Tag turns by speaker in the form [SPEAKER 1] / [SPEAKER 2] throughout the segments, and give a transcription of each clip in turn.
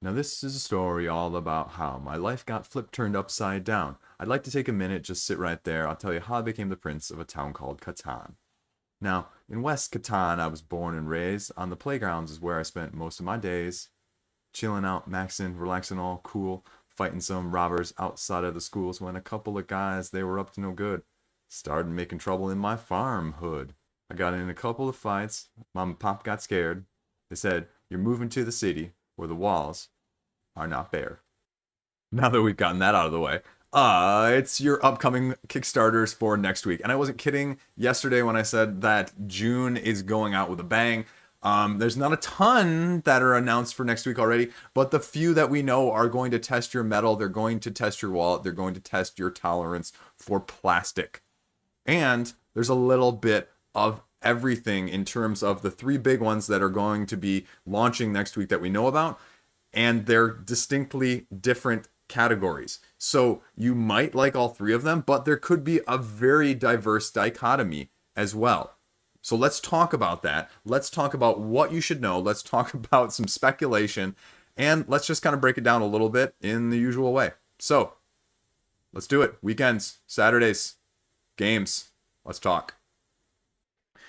[SPEAKER 1] Now, this is a story all about how my life got flipped turned upside down. I'd like to take a minute, just sit right there. I'll tell you how I became the prince of a town called Catan. Now, in West Catan, I was born and raised. On the playgrounds is where I spent most of my days, chilling out, maxing, relaxing, all cool, fighting some robbers outside of the schools when a couple of guys, they were up to no good, started making trouble in my farm hood. I got in a couple of fights. Mom and Pop got scared. They said, "You're moving to the city where the walls are not bare." Now that we've gotten that out of the way, it's your upcoming Kickstarters for next week. And I wasn't kidding yesterday when I said that June is going out with a bang. There's not a ton that are announced for next week already, but the few that we know are going to test your metal, they're going to test your wallet, they're going to test your tolerance for plastic. And there's a little bit of everything in terms of the three big ones that are going to be launching next week that we know about. And they're distinctly different categories. So you might like all three of them, but there could be a very diverse dichotomy as well. So let's talk about that. Let's talk about what you should know. Let's talk about some speculation. And let's just kind of break it down a little bit in the usual way. So let's do it. Weekends, Saturdays, games. Let's talk.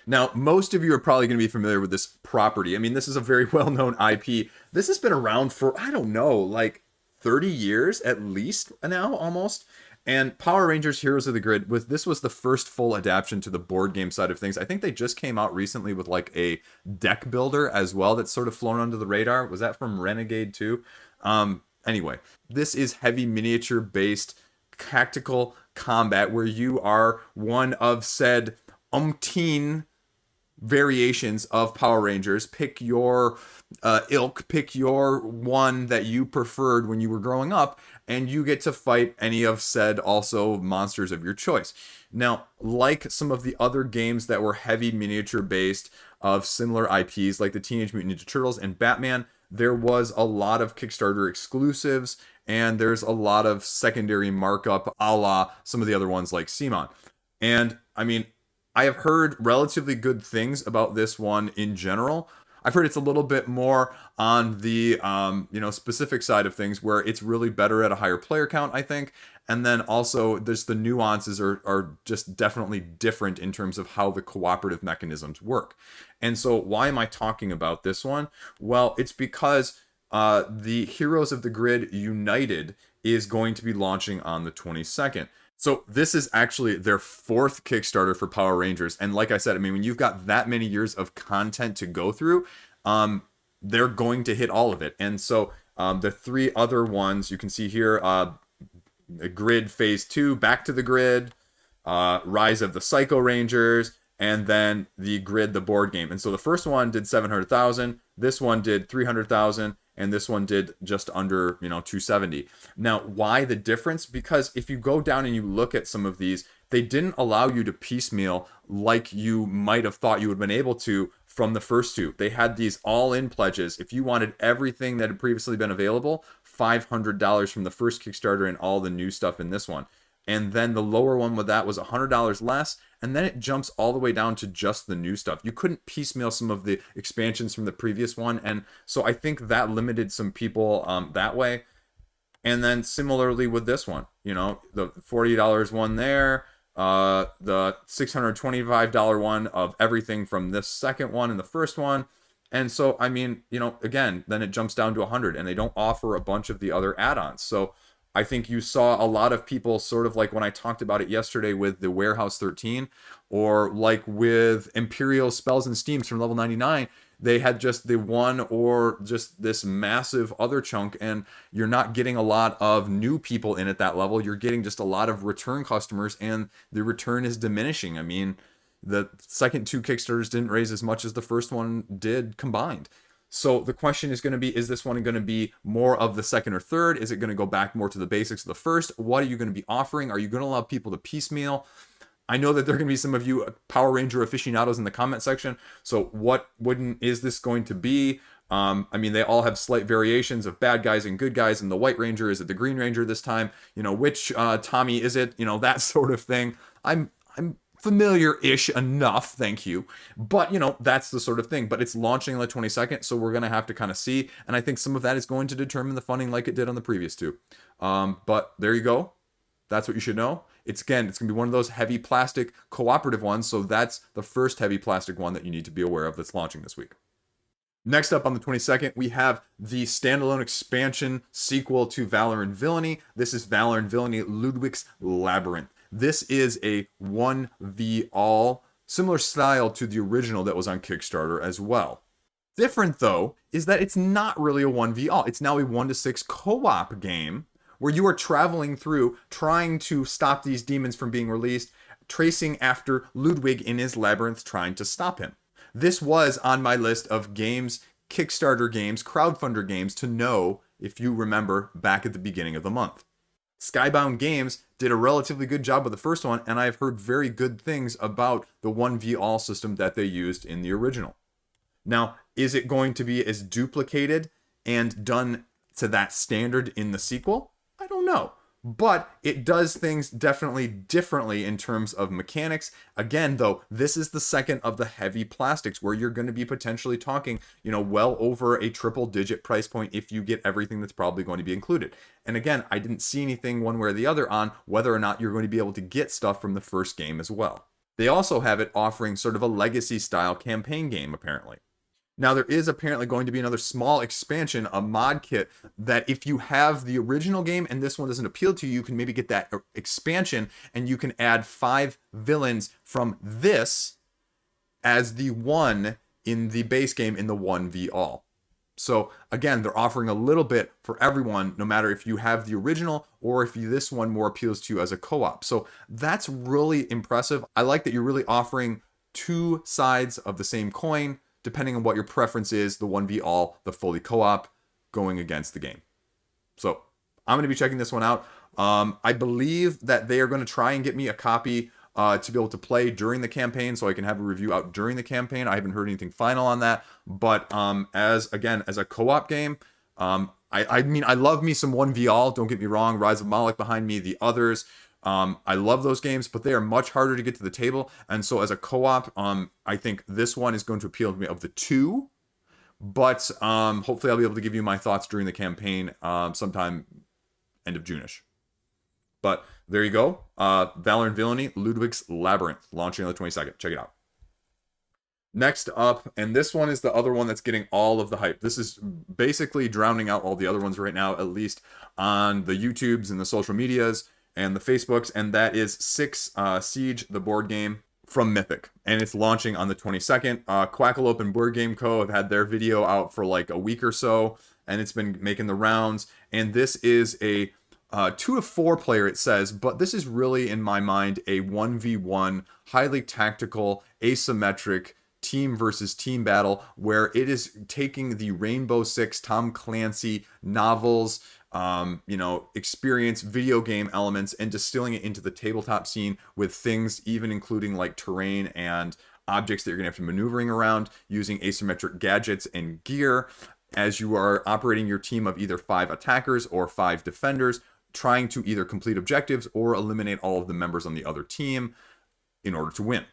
[SPEAKER 1] Now, most of you are probably going to be familiar with this property. I mean, this is a very well-known IP. This has been around for, I don't know, like 30 years at least now, almost. And Power Rangers Heroes of the Grid, this was the first full adaptation to the board game side of things. I think they just came out recently with like a deck builder as well that's sort of flown under the radar. Was that from Renegade 2? Anyway, this is heavy miniature-based tactical combat where you are one of said umpteen variations of Power Rangers. Pick your ilk, pick your one that you preferred when you were growing up, and you get to fight any of said also monsters of your choice. Now, like some of the other games that were heavy miniature based of similar IPs like the Teenage Mutant Ninja Turtles and Batman, there was a lot of Kickstarter exclusives, and there's a lot of secondary markup a la some of the other ones like Simon. And I mean, I have heard relatively good things about this one in general. I've heard it's a little bit more on the specific side of things where it's really better at a higher player count, I think. And then also there's the nuances are just definitely different in terms of how the cooperative mechanisms work. And so why am I talking about this one? Well, it's because the Heroes of the Grid United is going to be launching on the 22nd. So this is actually their fourth Kickstarter for Power Rangers. And like I said, I mean, when you've got that many years of content to go through, they're going to hit all of it. And so the three other ones you can see here, Grid Phase 2, Back to the Grid, Rise of the Psycho Rangers, and then the Grid, the board game. And so the first one did 700,000, this one did 300,000, and this one did just under 270. Now, why the difference? Because if you go down and you look at some of these, they didn't allow you to piecemeal like you might have thought you would have been able to from the first two. They had these all-in pledges. If you wanted everything that had previously been available, $500 from the first Kickstarter and all the new stuff in this one. And then the lower one with that was $100 less, and then it jumps all the way down to just the new stuff. You couldn't piecemeal some of the expansions from the previous one, and so I think that limited some people that way. And then similarly with this one, the $40 one there, the $625 one of everything from this second one and the first one. And so, I mean, again, then it jumps down to 100, and they don't offer a bunch of the other add-ons. So I think you saw a lot of people sort of like when I talked about it yesterday with the Warehouse 13, or like with Imperial Spells and Steams from level 99, they had just the one or just this massive other chunk, and you're not getting a lot of new people in at that level. You're getting just a lot of return customers, and the return is diminishing. I mean, the second two Kickstarters didn't raise as much as the first one did combined. So the question is going to be, is this one going to be more of the second or third? Is it going to go back more to the basics of the first? What are you going to be offering? Are you going to allow people to piecemeal? I know that there are going to be some of you Power Ranger aficionados in the comment section. So what is this going to be? I mean, they all have slight variations of bad guys and good guys. And the White Ranger, is it the Green Ranger this time? Which Tommy is it? That sort of thing. I'm familiar-ish enough, thank you. But, you know, that's the sort of thing. But it's launching on the 22nd, so we're going to have to kind of see. And I think some of that is going to determine the funding like it did on the previous two. But there you go. That's what you should know. It's going to be one of those heavy plastic cooperative ones. So that's the first heavy plastic one that you need to be aware of that's launching this week. Next up on the 22nd, we have the standalone expansion sequel to Valor and VIllainy. This is Valor and VIllainy Ludwiks Labyrinth. This is a 1v all, similar style to the original that was on Kickstarter as well. Different, though, is that it's not really a 1v all. It's now a 1-to-6 co-op game where you are traveling through, trying to stop these demons from being released, tracing after Ludwig in his labyrinth, trying to stop him. This was on my list of games, Kickstarter games, crowdfunder games to know, if you remember, back at the beginning of the month. Skybound Games did a relatively good job with the first one, and I've heard very good things about the 1v all system that they used in the original. Now, is it going to be as duplicated and done to that standard in the sequel? I don't know. But it does things definitely differently in terms of mechanics. Again, though, this is the second of the heavy plastics where you're going to be potentially talking, you know, well over a triple-digit price point if you get everything that's probably going to be included. And again, I didn't see anything one way or the other on whether or not you're going to be able to get stuff from the first game as well. They also have it offering sort of a legacy-style campaign game, apparently. Now, there is apparently going to be another small expansion, a mod kit, that if you have the original game and this one doesn't appeal to you, you can maybe get that expansion and you can add 5 villains from this as the one in the base game in the 1v all. So, again, they're offering a little bit for everyone, no matter if you have the original or if this one more appeals to you as a co-op. So, that's really impressive. I like that you're really offering two sides of the same coin, depending on what your preference is, the 1v all, the fully co-op, going against the game. So I'm going to be checking this one out. I believe that they are going to try and get me a copy to be able to play during the campaign so I can have a review out during the campaign. I haven't heard anything final on that. But as a co-op game, I mean, I love me some 1v all, don't get me wrong. Rise of Moloch behind me, the others. I love those games, but they are much harder to get to the table. And so as a co-op, I think this one is going to appeal to me of the two. But hopefully I'll be able to give you my thoughts during the campaign sometime end of June-ish. But there you go. Valor and VIllainy, Ludwiks Labyrinth, launching on the 22nd. Check it out. Next up, and this one is the other one that's getting all of the hype. This is basically drowning out all the other ones right now, at least on the YouTubes and the social medias and the Facebooks, and that is 6 Siege, the board game from Mythic, and it's launching on the 22nd. Quackalope and Board Game Co. have had their video out for like a week or so, and it's been making the rounds, and this is a 2 to 4 player, it says, but this is really, in my mind, a 1v1, highly tactical, asymmetric, team versus team battle, where it is taking the Rainbow Six Tom Clancy novels, experience, video game elements, and distilling it into the tabletop scene with things even including like terrain and objects that you're gonna have to maneuvering around using asymmetric gadgets and gear as you are operating your team of either 5 attackers or 5 defenders, trying to either complete objectives or eliminate all of the members on the other team in order to win.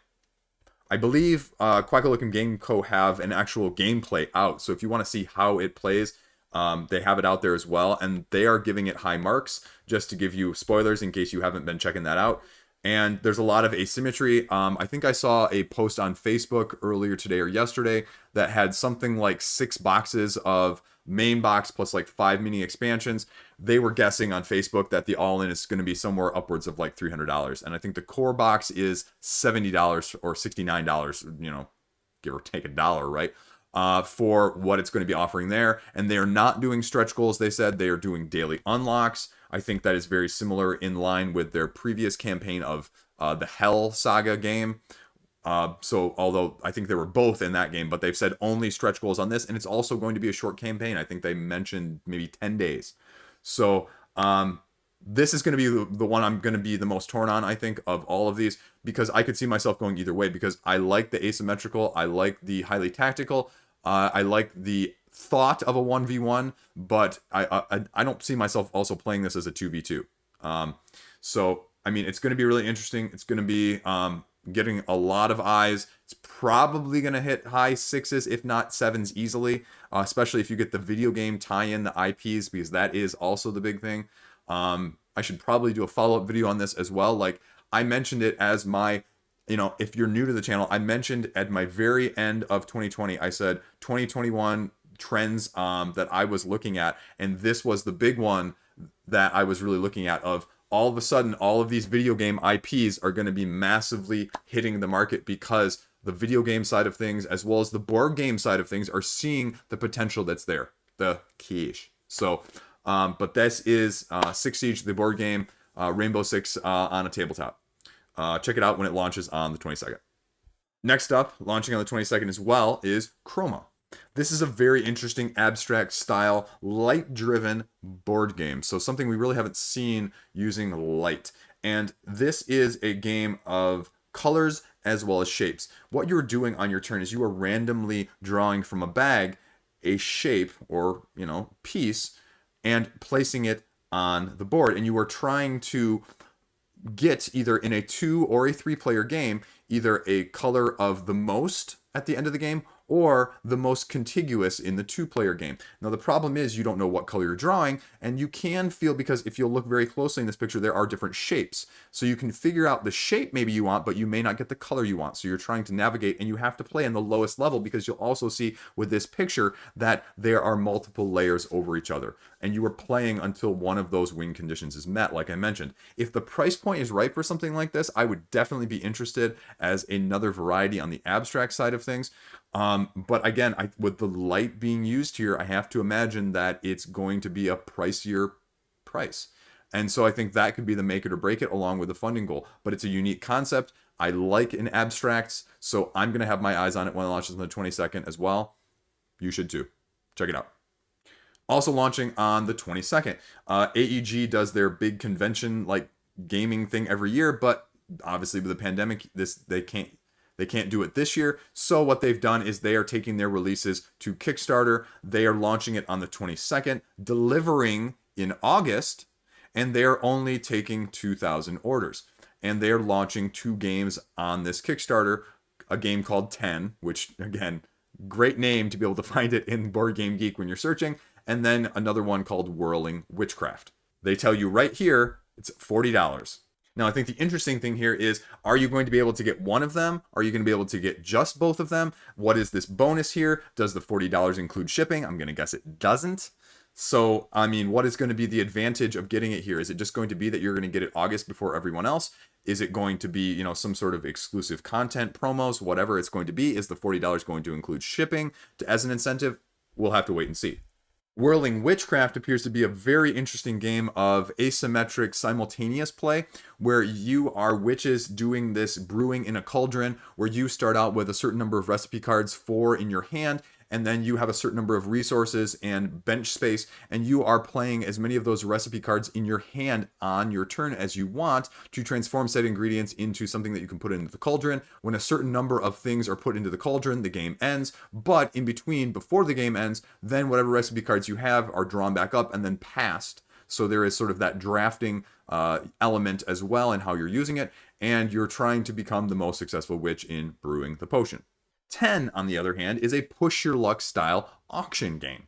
[SPEAKER 1] I believe Quackalope and Game Co. have an actual gameplay out, so if you want to see how it plays, they have it out there as well, and they are giving it high marks, just to give you spoilers in case you haven't been checking that out. And there's a lot of asymmetry. I think I saw a post on Facebook earlier today or yesterday that had something like 6 boxes of main box plus like 5 mini expansions. They were guessing on Facebook that the all-in is going to be somewhere upwards of like $300. And I think the core box is $70 or $69, give or take $1, right? For what it's going to be offering there. And they are not doing stretch goals, they said. They are doing daily unlocks. I think that is very similar, in line with their previous campaign of the Hell Saga game. So although I think they were both in that game, but they've said only stretch goals on this, and it's also going to be a short campaign. I think they mentioned maybe 10 days. So this is going to be the one I'm going to be the most torn on, I think, of all of these, because I could see myself going either way, because I like the asymmetrical, I like the highly tactical, I like the thought of a 1v1, but I don't see myself also playing this as a 2v2. So, I mean, it's going to be really interesting. It's going to be getting a lot of eyes. It's probably going to hit high sixes, if not sevens easily, especially if you get the video game tie-in, the IPs, because that is also the big thing. I should probably do a follow-up video on this as well. Like, I mentioned it as my, if you're new to the channel, I mentioned at my very end of 2020, I said 2021 trends that I was looking at, and this was the big one that I was really looking at. Of all of a sudden, all of these video game IPs are going to be massively hitting the market because the video game side of things, as well as the board game side of things, are seeing the potential that's there, the quiche. So, but this is Six Siege, the board game, Rainbow Six on a tabletop. Check it out when it launches on the 22nd. Next up, launching on the 22nd as well, is Kroma. This is a very interesting abstract style, light-driven board game. So something we really haven't seen using light. And this is a game of colors as well as shapes. What you're doing on your turn is you are randomly drawing from a bag a shape or, piece and placing it on the board. And you are trying to get, either in a 2 or a 3-player game, either a color of the most at the end of the game or the most contiguous in the 2-player game. Now, the problem is you don't know what color you're drawing, and you can feel, because if you'll look very closely in this picture, there are different shapes. So you can figure out the shape maybe you want, but you may not get the color you want. So you're trying to navigate, and you have to play on the lowest level, because you'll also see with this picture that there are multiple layers over each other. And you are playing until one of those win conditions is met, like I mentioned. If the price point is right for something like this, I would definitely be interested as another variety on the abstract side of things. But again, with the light being used here, I have to imagine that it's going to be a pricier price. And so I think that could be the make it or break it, along with the funding goal. But it's a unique concept. I like in abstracts, so I'm going to have my eyes on it when it launches on the 22nd as well. You should too. Check it out. Also launching on the 22nd, AEG does their big convention like gaming thing every year, but obviously with the pandemic, they can't do it this year. So what they've done is they are taking their releases to Kickstarter. They are launching it on the 22nd, delivering in August, and they are only taking 2,000 orders. And they are launching 2 games on this Kickstarter, a game called Catan, which, again, great name to be able to find it in Board Game Geek when you're searching, and then another one called Whirling Witchcraft. They tell you right here, it's $40. Now, I think the interesting thing here is, are you going to be able to get one of them? Are you going to be able to get just both of them? What is this bonus here? Does the $40 include shipping? I'm going to guess it doesn't. So, I mean, what is going to be the advantage of getting it here? Is it just going to be that you're going to get it August before everyone else? Is it going to be, some sort of exclusive content, promos, whatever it's going to be? Is the $40 going to include shipping as an incentive? We'll have to wait and see. Whirling Witchcraft appears to be a very interesting game of asymmetric simultaneous play, where you are witches doing this brewing in a cauldron, where you start out with a certain number of recipe cards, 4 in your hand, and then you have a certain number of resources and bench space, and you are playing as many of those recipe cards in your hand on your turn as you want to transform said ingredients into something that you can put into the cauldron. When a certain number of things are put into the cauldron, the game ends, but in between, before the game ends, then whatever recipe cards you have are drawn back up and then passed. So there is sort of that drafting element as well in how you're using it, and you're trying to become the most successful witch in brewing the potion. 10, on the other hand, is a push your luck style auction game.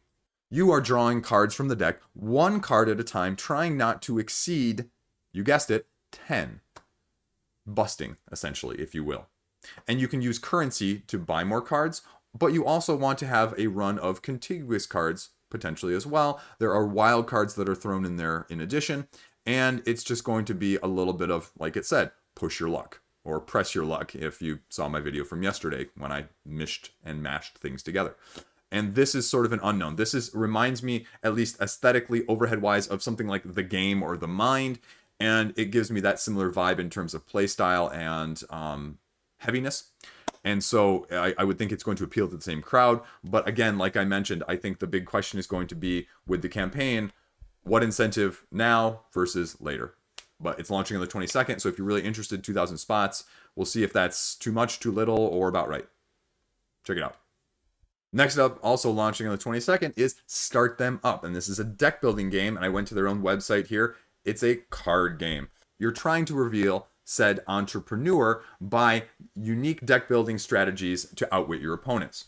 [SPEAKER 1] You are drawing cards from the deck, 1 card at a time, trying not to exceed, you guessed it, 10. Busting, essentially, if you will. And you can use currency to buy more cards, but you also want to have a run of contiguous cards, potentially as well. There are wild cards that are thrown in there in addition, and it's just going to be a little bit of, like it said, push your luck. Or press your luck, if you saw my video from yesterday when I mished and mashed things together. And this is sort of an unknown. This reminds me, at least aesthetically, overhead-wise, of something like The Game or The Mind, and it gives me that similar vibe in terms of play style and heaviness. And so I would think it's going to appeal to the same crowd. But again, like I mentioned, I think the big question is going to be, with the campaign, what incentive now versus later? But it's launching on the 22nd, so if you're really interested, 2,000 spots. We'll see if that's too much, too little, or about right. Check it out. Next up, also launching on the 22nd, is Start Them Up. And this is a deck building game, and I went to their own website here. It's a card game. You're trying to reveal said entrepreneur by unique deck building strategies to outwit your opponents.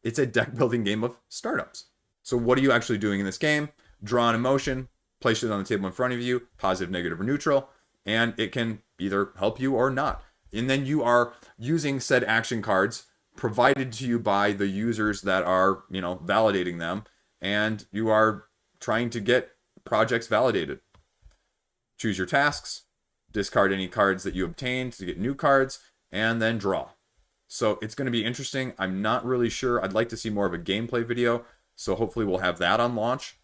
[SPEAKER 1] It's a deck building game of startups. So what are you actually doing in this game? Draw an emotion, place it on the table in front of you, positive, negative, or neutral, and it can either help you or not. And then you are using said action cards provided to you by the users that are, validating them, and you are trying to get projects validated. Choose your tasks, discard any cards that you obtained to get new cards, and then draw. So it's going to be interesting. I'm not really sure. I'd like to see more of a gameplay video, so hopefully we'll have that on launch.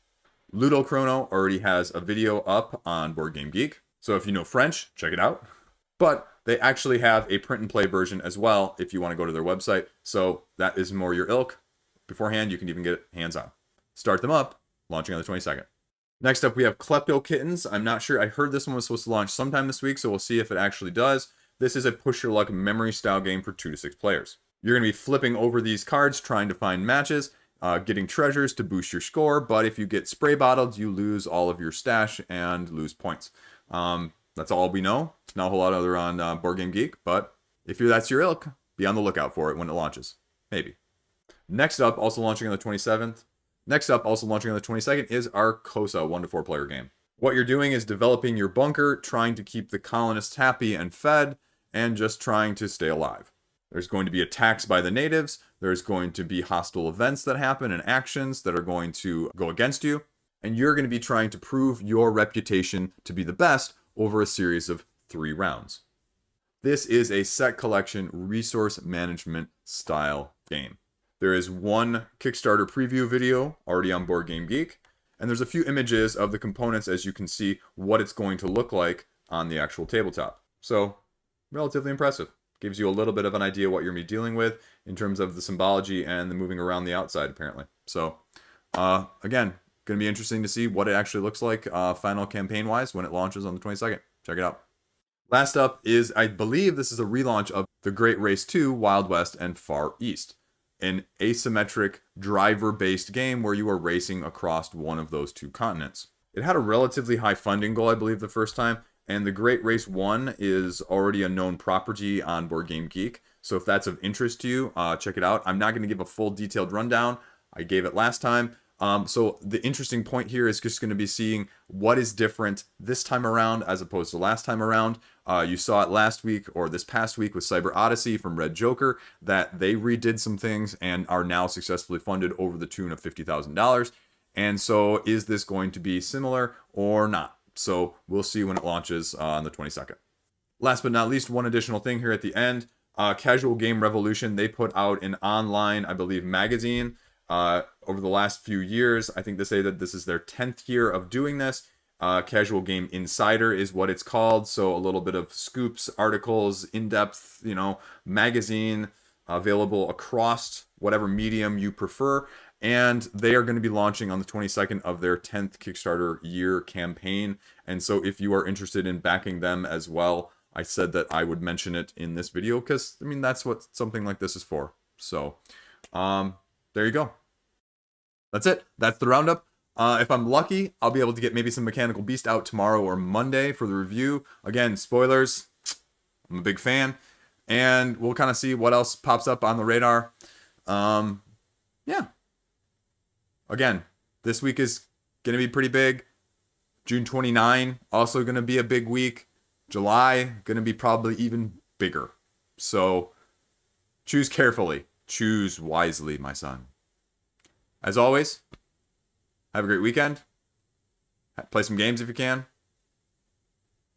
[SPEAKER 1] Ludo Chrono already has a video up on Board Game Geek, so if you know French, check it out. But they actually have a print and play version as well if you want to go to their website, so that is more your ilk. Beforehand, you can even get it hands-on. Start them up, launching on the 22nd. Next up, we have Kleptokittens. I'm not sure. I heard this one was supposed to launch sometime this week, so we'll see if it actually does. This is a push your luck memory style game for 2 to 6 players. You're going to be flipping over these cards, trying to find matches, getting treasures to boost your score, but if you get spray bottled, you lose all of your stash and lose points. That's all we know. Not a whole lot other on Board Game Geek, but if that's your ilk, be on the lookout for it when it launches. Maybe. Next up, also launching on the 27th. Next up, also launching on the 22nd, is Arkosa, 1 to 4 player game. What you're doing is developing your bunker, trying to keep the colonists happy and fed, and just trying to stay alive. There's going to be attacks by the natives. There's going to be hostile events that happen and actions that are going to go against you. And you're going to be trying to prove your reputation to be the best over a series of 3 rounds. This is a set collection resource management style game. There is 1 Kickstarter preview video already on Board Game Geek, and there's a few images of the components as you can see what it's going to look like on the actual tabletop. So, relatively impressive. Gives you a little bit of an idea what you're going to be dealing with in terms of the symbology and the moving around the outside, apparently. So, again, going to be interesting to see what it actually looks like final campaign-wise when it launches on the 22nd. Check it out. Last up is, I believe this is a relaunch of The Great Race 2, Wild West and Far East. An asymmetric driver-based game where you are racing across one of those 2 continents. It had a relatively high funding goal, I believe, the first time, and The Great Race 1 is already a known property on Board Game Geek, so if that's of interest to you, check it out. I'm not going to give a full detailed rundown. I gave it last time. So the interesting point here is just going to be seeing what is different this time around as opposed to last time around. You saw it last week or this past week with Cyber Odyssey from Red Joker that they redid some things and are now successfully funded over the tune of $50,000. And so is this going to be similar or not? So we'll see when it launches on the 22nd. Last but not least, one additional thing here at the end. Casual Game Revolution, they put out an online, I believe, magazine over the last few years. I think they say that this is their 10th year of doing this. Casual Game Insider is what it's called. So a little bit of scoops, articles, in-depth, magazine available across whatever medium you prefer. And they are going to be launching on the 22nd of their 10th Kickstarter year campaign. And so if you are interested in backing them as well, I said that I would mention it in this video because, that's what something like this is for. So, there you go. That's it. That's the roundup. If I'm lucky, I'll be able to get maybe some Mechanical Beast out tomorrow or Monday for the review. Again, spoilers. I'm a big fan. And we'll kind of see what else pops up on the radar. Yeah. Again, this week is going to be pretty big. June 29, also going to be a big week. July, going to be probably even bigger. So, choose carefully. Choose wisely, my son. As always, have a great weekend. Play some games if you can.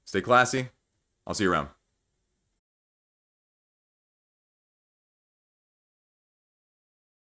[SPEAKER 1] Stay classy. I'll see you around.